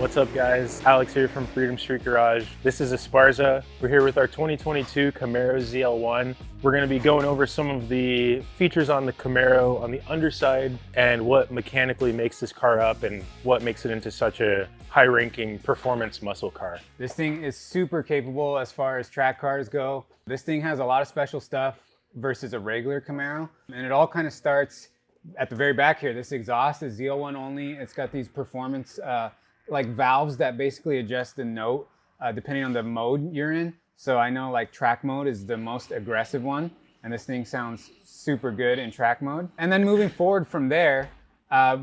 What's up guys? Alex here from Freedom Street Garage. This is Esparza. We're here with our 2022 Camaro ZL1. We're gonna be going over some of the features on the Camaro on the underside and what mechanically makes this car up and what makes it into such a high-ranking performance muscle car. This thing is super capable as far as track cars go. This thing has a lot of special stuff versus a regular Camaro. And it all kind of starts at the very back here. This exhaust is ZL1 only. It's got these performance like valves that basically adjust the note depending on the mode you're in. So I know like track mode is the most aggressive one, and this thing sounds super good in track mode. And then moving forward from there,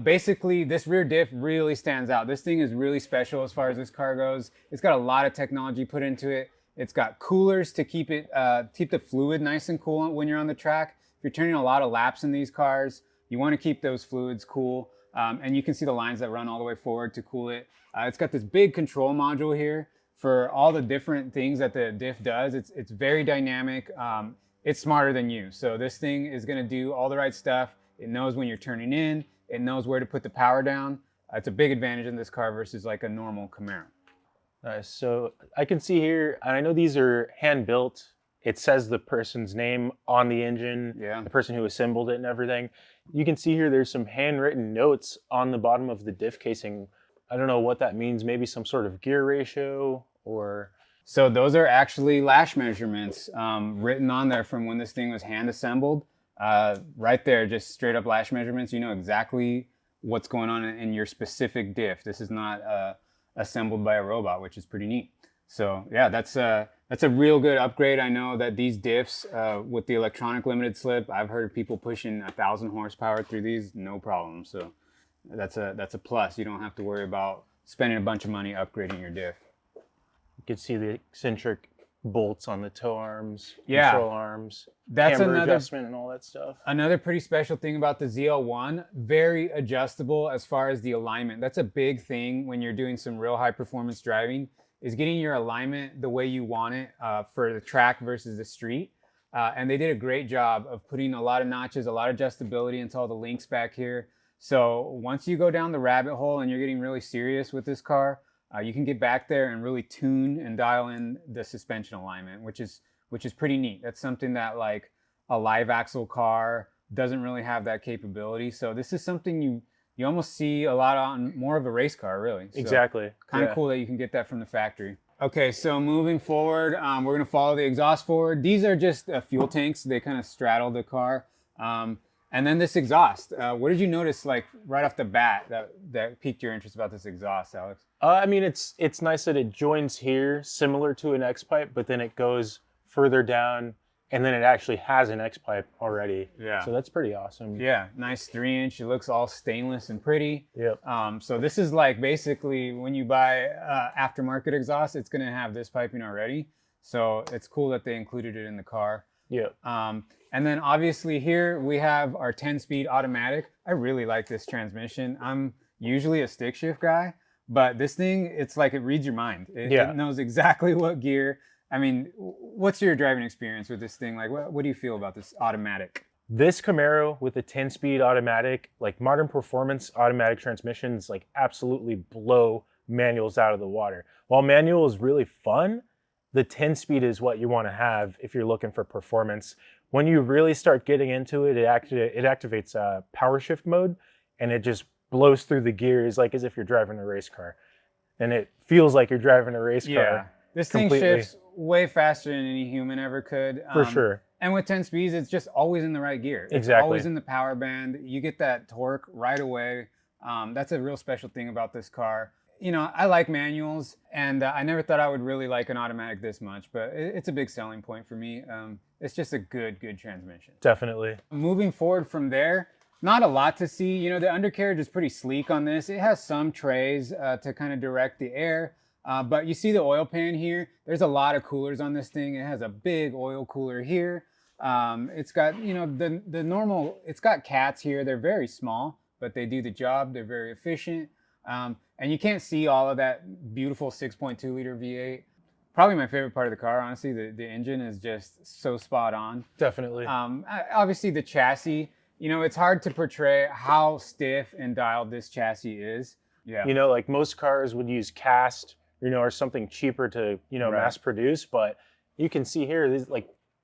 basically this rear diff really stands out. This thing is really special as far as this car goes. It's got a lot of technology put into it. It's got coolers to keep the fluid nice and cool when you're on the track. If you're turning a lot of laps in these cars, you want to keep those fluids cool. And you can see the lines that run all the way forward to cool it. It's got this big control module here for all the different things that the diff does. It's very dynamic. It's smarter than you. So this thing is going to do all the right stuff. It knows when you're turning in. It knows where to put the power down. It's a big advantage in this car versus like a normal Camaro. Nice. So I can see here, and I know these are hand built. It says the person's name on the engine, Yeah. the person who assembled it and everything. You can see here there's some handwritten notes on the bottom of the diff casing. I don't know what that means, maybe some sort of gear ratio or... So those are actually lash measurements written on there from when this thing was hand assembled. Right there, just straight up lash measurements. You know exactly what's going on in your specific diff. This is not assembled by a robot, which is pretty neat. So yeah, that's a real good upgrade. I know that these diffs with the electronic limited slip, I've heard of people pushing 1,000 horsepower through these, no problem. So that's a plus. You don't have to worry about spending a bunch of money upgrading your diff. You can see the eccentric bolts on the toe arms, Yeah. control arms, That's camber another adjustment and all that stuff. Another pretty special thing about the ZL1, very adjustable as far as the alignment. That's a big thing when you're doing some real high performance driving, is getting your alignment the way you want it for the track versus the street. And they did a great job of putting a lot of notches, a lot of adjustability into all the links back here. So once you go down the rabbit hole and you're getting really serious with this car, you can get back there and really tune and dial in the suspension alignment, which is pretty neat. That's something that like a live axle car doesn't really have that capability. So this is something you almost see a lot on more of a race car, really. So Exactly. kind of cool that you can get that from the factory. Okay, so moving forward, we're gonna follow the exhaust forward. These are just fuel tanks. They kind of straddle the car. And then this exhaust. What did you notice like right off the bat that piqued your interest about this exhaust, Alex? I mean, it's nice that it joins here, similar to an X-pipe, but then it goes further down, and then it actually has an X-pipe already. Yeah. So that's pretty awesome. Yeah, nice 3-inch. It looks all stainless and pretty. Yep. So this is like basically when you buy aftermarket exhaust, it's gonna have this piping already. So it's cool that they included it in the car. Yep. And then obviously here we have our 10-speed automatic. I really like this transmission. I'm usually a stick shift guy, but this thing, it's like it reads your mind. It knows exactly what gear. I mean, what's your driving experience with this thing? Like, what do you feel about this automatic? This Camaro with a 10-speed automatic, like modern performance automatic transmissions, like absolutely blow manuals out of the water. While manual is really fun, the 10-speed is what you want to have if you're looking for performance. When you really start getting into it, it activates power shift mode, and it just blows through the gears like as if you're driving a race car. And it feels like you're driving a race car. This thing shifts way faster than any human ever could. For sure. And with 10 speeds, it's just always in the right gear. It's always in the power band. You get that torque right away. That's a real special thing about this car. You know, I like manuals, and I never thought I would really like an automatic this much, but it's a big selling point for me. It's just a good transmission. Definitely. Moving forward from there, not a lot to see. You know, the undercarriage is pretty sleek on this. It has some trays to kind of direct the air, but you see the oil pan here. There's a lot of coolers on this thing. It has a big oil cooler here. It's got, you know, the normal, it's got cats here. They're very small, but they do the job. They're very efficient. And you can't see all of that beautiful 6.2 liter V8. Probably my favorite part of the car, honestly. The engine is just so spot on. Definitely. Obviously the chassis, you know, it's hard to portray how stiff and dialed this chassis is. Yeah. You know, like most cars would use cast, you know, or something cheaper to, you know, Right. mass produce. But you can see here,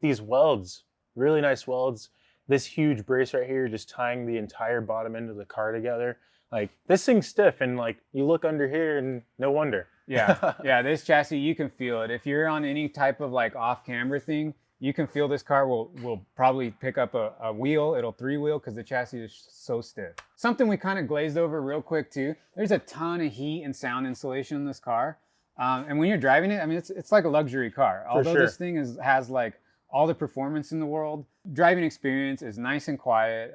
these welds, really nice welds. This huge brace right here, just tying the entire bottom end of the car together. Like this thing's stiff, and like you look under here, and no wonder. Yeah, yeah. This chassis, you can feel it. If you're on any type of like off-camber thing, you can feel this car will probably pick up a wheel. It'll three-wheel because the chassis is so stiff. Something we kind of glazed over real quick too. There's a ton of heat and sound insulation in this car, and when you're driving it, I mean, it's like a luxury car. Although sure. this thing has like all the performance in the world, driving experience is nice and quiet.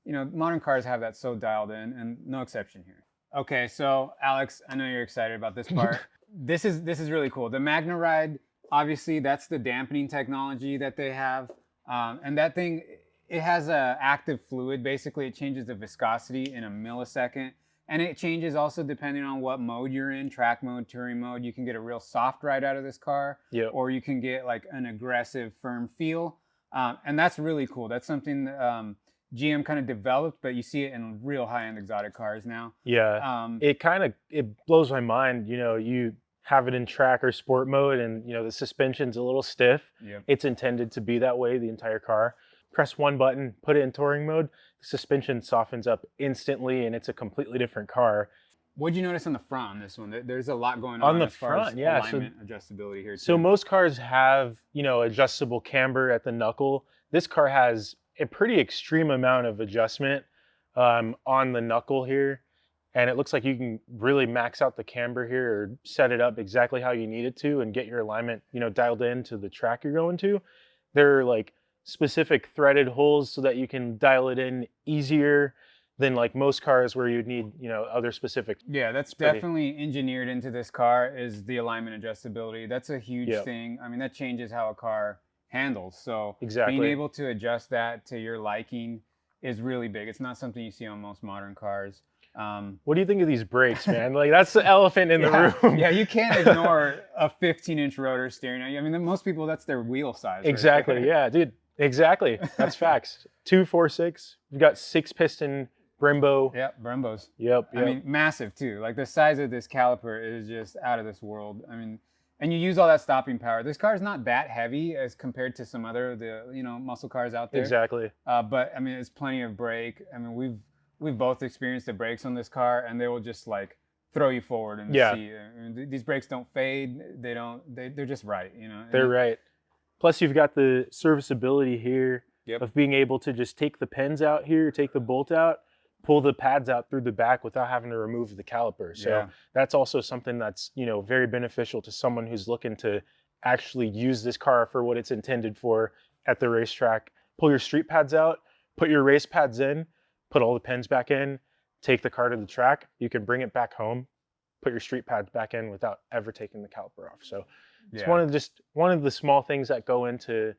You know, modern cars have that so dialed in, and no exception here. Okay, so Alex, I know you're excited about this part. This is really cool. The Magna ride, obviously, that's the dampening technology that they have, and that thing, it has a active fluid. Basically, it changes the viscosity in a millisecond, and it changes also depending on what mode you're in, track mode, touring mode. You can get a real soft ride out of this car, or you can get like an aggressive, firm feel, and that's really cool. That's something that, GM kind of developed, but you see it in real high-end exotic cars now. Yeah, it blows my mind. You know, you have it in track or sport mode, and you know the suspension's a little stiff. Yep. It's intended to be that way the entire car. Press one button, put it in touring mode, the suspension softens up instantly, and it's a completely different car. What'd you notice on the front on this one? There's a lot going on the as far front, as yeah. alignment, adjustability here too. So most cars have, you know, adjustable camber at the knuckle. This car has a pretty extreme amount of adjustment on the knuckle here, and it looks like you can really max out the camber here or set it up exactly how you need it to and get your alignment, you know, dialed in to the track you're going to. There are like specific threaded holes so that you can dial it in easier than like most cars where you'd need, you know, other specific. Yeah, that's definitely engineered into this car, is the alignment adjustability. That's a huge thing. I mean, that changes how a car handles. So being able to adjust that to your liking is really big. It's not something you see on most modern cars. What do you think of these brakes, man? Like that's the elephant in the room. Yeah, you can't ignore a 15-inch rotor steering. I mean, most people, that's their wheel size. Exactly. Right? Yeah, dude. Exactly. That's facts. 2, 4, 6. We've got 6-piston Brembo. Yep, Brembos. Yep. I mean, massive too. Like the size of this caliper is just out of this world. I mean, and you use all that stopping power. This car is not that heavy as compared to some other muscle cars out there. Exactly. But I mean, it's plenty of brake. I mean, we've both experienced the brakes on this car, and they will just like throw you forward in the seat. I mean, these brakes don't fade. They're just right. You know. They're right. Plus, you've got the serviceability here of being able to just take the pins out here, take the bolt out, pull the pads out through the back without having to remove the caliper. So that's also something that's, you know, very beneficial to someone who's looking to actually use this car for what it's intended for at the racetrack. Pull your street pads out, put your race pads in, put all the pins back in, take the car to the track. You can bring it back home, put your street pads back in without ever taking the caliper off. So it's one of the small things that go into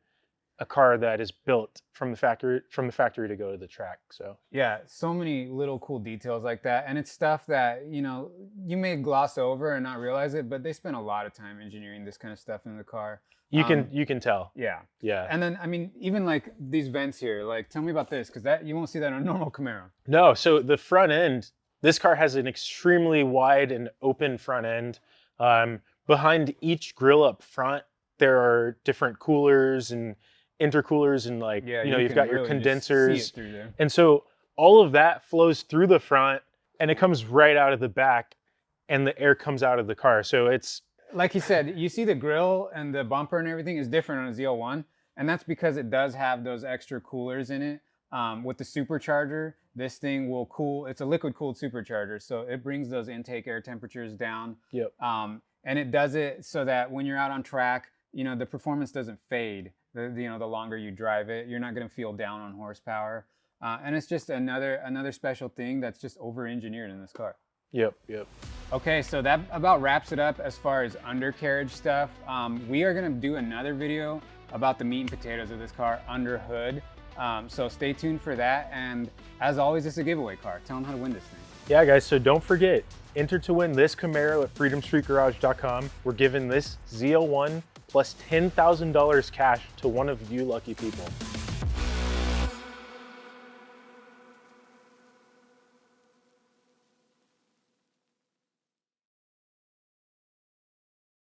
a car that is built from the factory to go to the track. So yeah, so many little cool details like that, and it's stuff that, you know, you may gloss over and not realize it, but they spend a lot of time engineering this kind of stuff in the car. You can tell. Yeah. And then I mean, even like these vents here, like tell me about this, because that you won't see that on a normal Camaro. No, so the front end, this car has an extremely wide and open front end. Behind each grill up front, there are different coolers and intercoolers, and like, you know, you've got your condensers. And so all of that flows through the front and it comes right out of the back, and the air comes out of the car. So it's like he said, you see the grill and the bumper and everything is different on a ZL1. And that's because it does have those extra coolers in it. With the supercharger, this thing will cool. It's a liquid cooled supercharger. So it brings those intake air temperatures down. And it does it so that when you're out on track, you know, the performance doesn't fade. The longer you drive it, you're not going to feel down on horsepower. And it's just another special thing that's just over-engineered in this car. Yep. Okay, so that about wraps it up as far as undercarriage stuff. We are going to do another video about the meat and potatoes of this car under hood. So stay tuned for that. And as always, it's a giveaway car. Tell them how to win this thing. Yeah, guys, so don't forget, enter to win this Camaro at freedomstreetgarage.com. We're giving this ZL1 plus $10,000 cash to one of you lucky people.